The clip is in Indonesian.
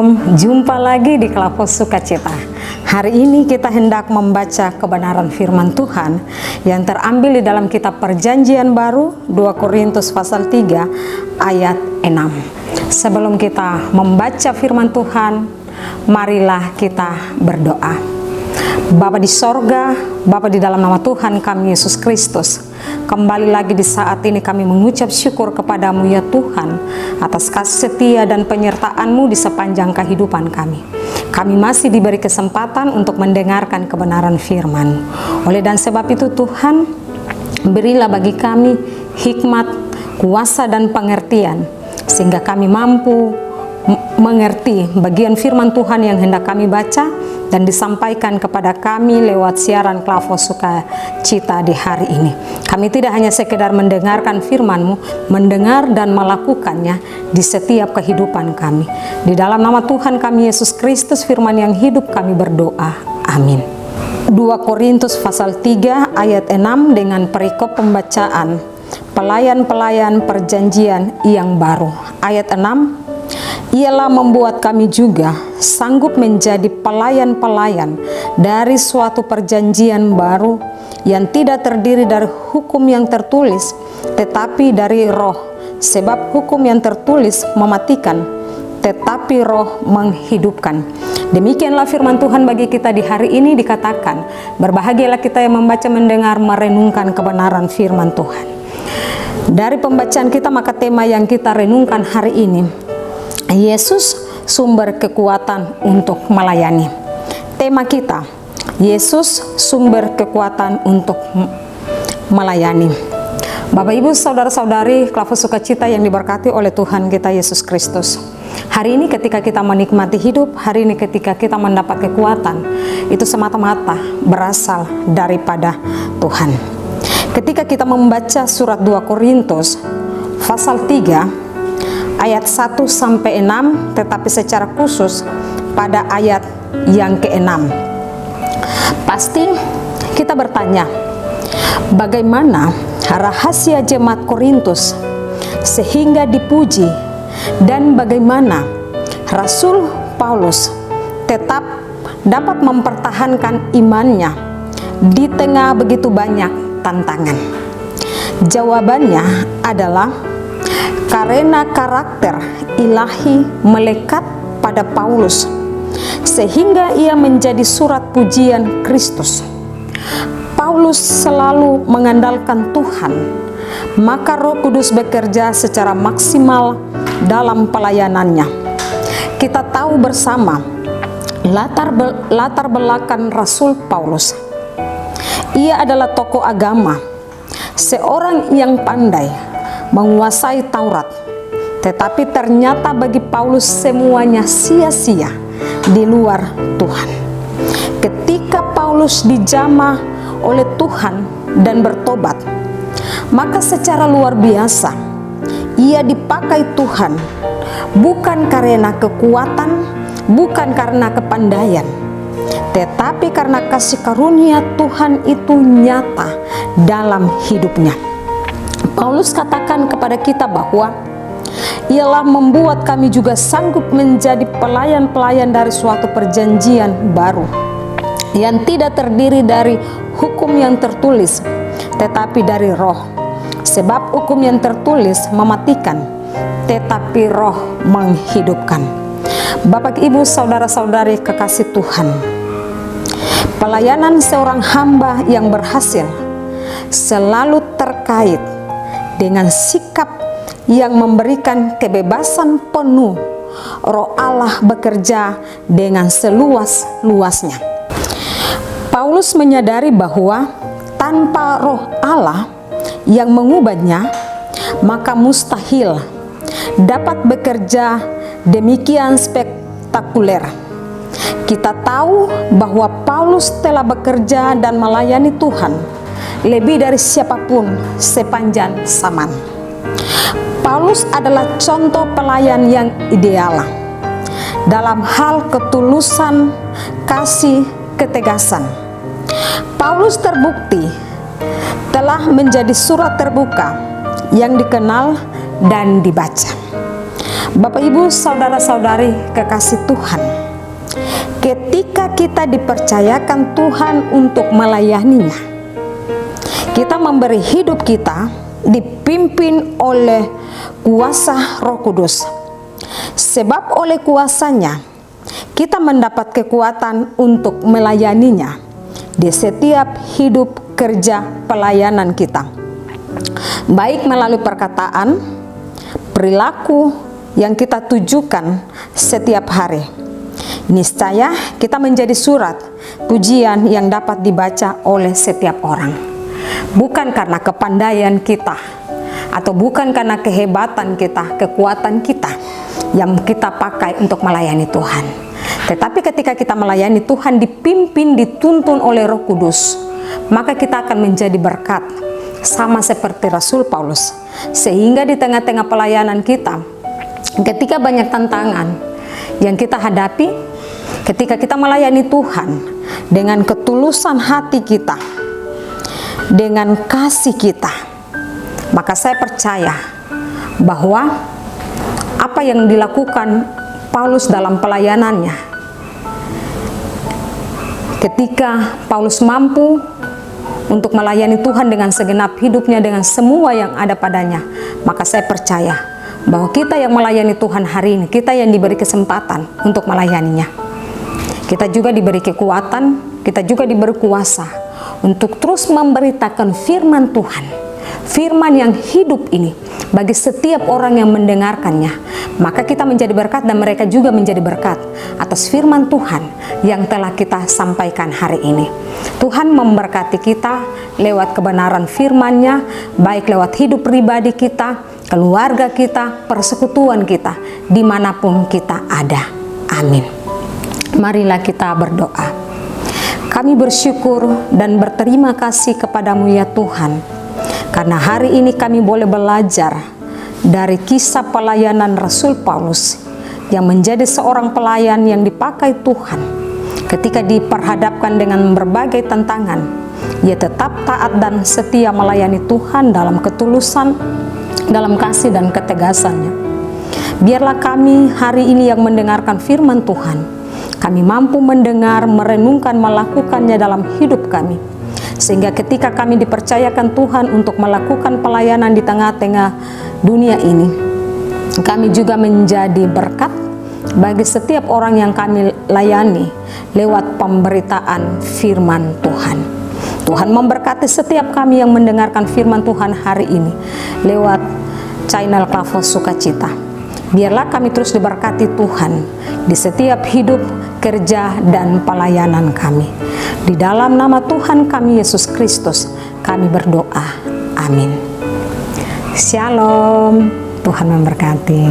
Shalom, jumpa lagi di Klavos Sukacita. Hari ini kita hendak membaca kebenaran firman Tuhan yang terambil di dalam kitab Perjanjian Baru 2 Korintus pasal 3 ayat 6. Sebelum kita membaca firman Tuhan, marilah kita berdoa. Bapa di sorga, Bapa di dalam nama Tuhan kami Yesus Kristus, kembali lagi di saat ini kami mengucap syukur kepadamu ya Tuhan atas kasih setia dan penyertaan-Mu di sepanjang kehidupan kami. Kami masih diberi kesempatan untuk mendengarkan kebenaran firman-Mu. Oleh dan sebab itu Tuhan, berilah bagi kami hikmat, kuasa dan pengertian sehingga kami mampu mengerti bagian firman Tuhan yang hendak kami baca dan disampaikan kepada kami lewat siaran Klavos Sukacita di hari ini. Kami tidak hanya sekedar mendengarkan firman-Mu, mendengar dan melakukannya di setiap kehidupan kami. Di dalam nama Tuhan kami Yesus Kristus, firman yang hidup, kami berdoa. Amin. 2 Korintus pasal 3 ayat 6 dengan perikop pembacaan pelayan-pelayan perjanjian yang baru. Ayat 6, ialah membuat kami juga sanggup menjadi pelayan-pelayan dari suatu perjanjian baru yang tidak terdiri dari hukum yang tertulis, tetapi dari roh. Sebab hukum yang tertulis mematikan, tetapi roh menghidupkan. Demikianlah firman Tuhan bagi kita di hari ini. Dikatakan, berbahagialah kita yang membaca, mendengar, merenungkan kebenaran firman Tuhan. Dari pembacaan kita, maka tema yang kita renungkan hari ini, Yesus sumber kekuatan untuk melayani. Tema kita, Yesus sumber kekuatan untuk melayani. Bapak Ibu saudara-saudari Klavos Sukacita yang diberkati oleh Tuhan kita Yesus Kristus. Hari ini ketika kita menikmati hidup, hari ini ketika kita mendapat kekuatan, itu semata-mata berasal daripada Tuhan. Ketika kita membaca surat 2 Korintus pasal 3 ayat 1 sampai 6, tetapi secara khusus pada ayat yang ke-6. Pasti kita bertanya, bagaimana rahasia jemaat Korintus sehingga dipuji, dan bagaimana Rasul Paulus tetap dapat mempertahankan imannya di tengah begitu banyak tantangan? Jawabannya adalah karena karakter ilahi melekat pada Paulus, sehingga ia menjadi surat pujian Kristus. Paulus selalu mengandalkan Tuhan, maka Roh Kudus bekerja secara maksimal dalam pelayanannya. Kita tahu bersama latar belakang Rasul Paulus. Ia adalah tokoh agama, seorang yang pandai menguasai Taurat, tetapi ternyata bagi Paulus semuanya sia-sia di luar Tuhan. Ketika Paulus dijamah oleh Tuhan dan bertobat, maka secara luar biasa ia dipakai Tuhan, bukan karena kekuatan, bukan karena kepandaian, tetapi karena kasih karunia Tuhan itu nyata dalam hidupnya. Paulus katakan kepada kita bahwa ialah membuat kami juga sanggup menjadi pelayan-pelayan dari suatu perjanjian baru yang tidak terdiri dari hukum yang tertulis, tetapi dari roh. Sebab hukum yang tertulis mematikan, tetapi roh menghidupkan. Bapak Ibu saudara-saudari kekasih Tuhan, pelayanan seorang hamba yang berhasil selalu terkait dengan sikap yang memberikan kebebasan penuh. Roh Allah bekerja dengan seluas-luasnya. Paulus menyadari bahwa tanpa Roh Allah yang mengubahnya, maka mustahil dapat bekerja demikian spektakuler. Kita tahu bahwa Paulus telah bekerja dan melayani Tuhan lebih dari siapapun sepanjang zaman. Paulus adalah contoh pelayan yang ideal dalam hal ketulusan, kasih, ketegasan. Paulus terbukti telah menjadi surat terbuka yang dikenal dan dibaca. Bapak, Ibu, saudara-saudari kekasih Tuhan, ketika kita dipercayakan Tuhan untuk melayaninya, kita memberi hidup kita dipimpin oleh kuasa Roh Kudus. Sebab oleh kuasanya kita mendapat kekuatan untuk melayaninya di setiap hidup kerja pelayanan kita, baik melalui perkataan, perilaku yang kita tujukan setiap hari. Niscaya kita menjadi surat pujian yang dapat dibaca oleh setiap orang, bukan karena kepandaian kita atau bukan karena kehebatan kita, kekuatan kita yang kita pakai untuk melayani Tuhan. Tetapi ketika kita melayani Tuhan dipimpin, dituntun oleh Roh Kudus, maka kita akan menjadi berkat, sama seperti Rasul Paulus. Sehingga di tengah-tengah pelayanan kita, ketika banyak tantangan yang kita hadapi, ketika kita melayani Tuhan dengan ketulusan hati kita, dengan kasih kita, maka saya percaya bahwa apa yang dilakukan Paulus dalam pelayanannya, ketika Paulus mampu untuk melayani Tuhan dengan segenap hidupnya, dengan semua yang ada padanya, maka saya percaya bahwa kita yang melayani Tuhan hari ini, kita yang diberi kesempatan untuk melayaninya, kita juga diberi kekuatan, kita juga diberi kuasa untuk terus memberitakan firman Tuhan, firman yang hidup ini bagi setiap orang yang mendengarkannya. Maka kita menjadi berkat dan mereka juga menjadi berkat atas firman Tuhan yang telah kita sampaikan hari ini. Tuhan memberkati kita lewat kebenaran firman-Nya, baik lewat hidup pribadi kita, keluarga kita, persekutuan kita, dimanapun kita ada. Amin. Marilah kita berdoa. Kami bersyukur dan berterima kasih kepadamu ya Tuhan, karena hari ini kami boleh belajar dari kisah pelayanan Rasul Paulus yang menjadi seorang pelayan yang dipakai Tuhan. Ketika diperhadapkan dengan berbagai tantangan, ia tetap taat dan setia melayani Tuhan dalam ketulusan, dalam kasih dan ketegasannya. Biarlah kami hari ini yang mendengarkan firman Tuhan, kami mampu mendengar, merenungkan, melakukannya dalam hidup kami. Sehingga ketika kami dipercayakan Tuhan untuk melakukan pelayanan di tengah-tengah dunia ini, kami juga menjadi berkat bagi setiap orang yang kami layani lewat pemberitaan firman Tuhan. Tuhan memberkati setiap kami yang mendengarkan firman Tuhan hari ini lewat channel Klavos Sukacita. Biarlah kami terus diberkati Tuhan di setiap hidup, kerja, dan pelayanan kami. Di dalam nama Tuhan kami Yesus Kristus, kami berdoa. Amin. Shalom. Tuhan memberkati.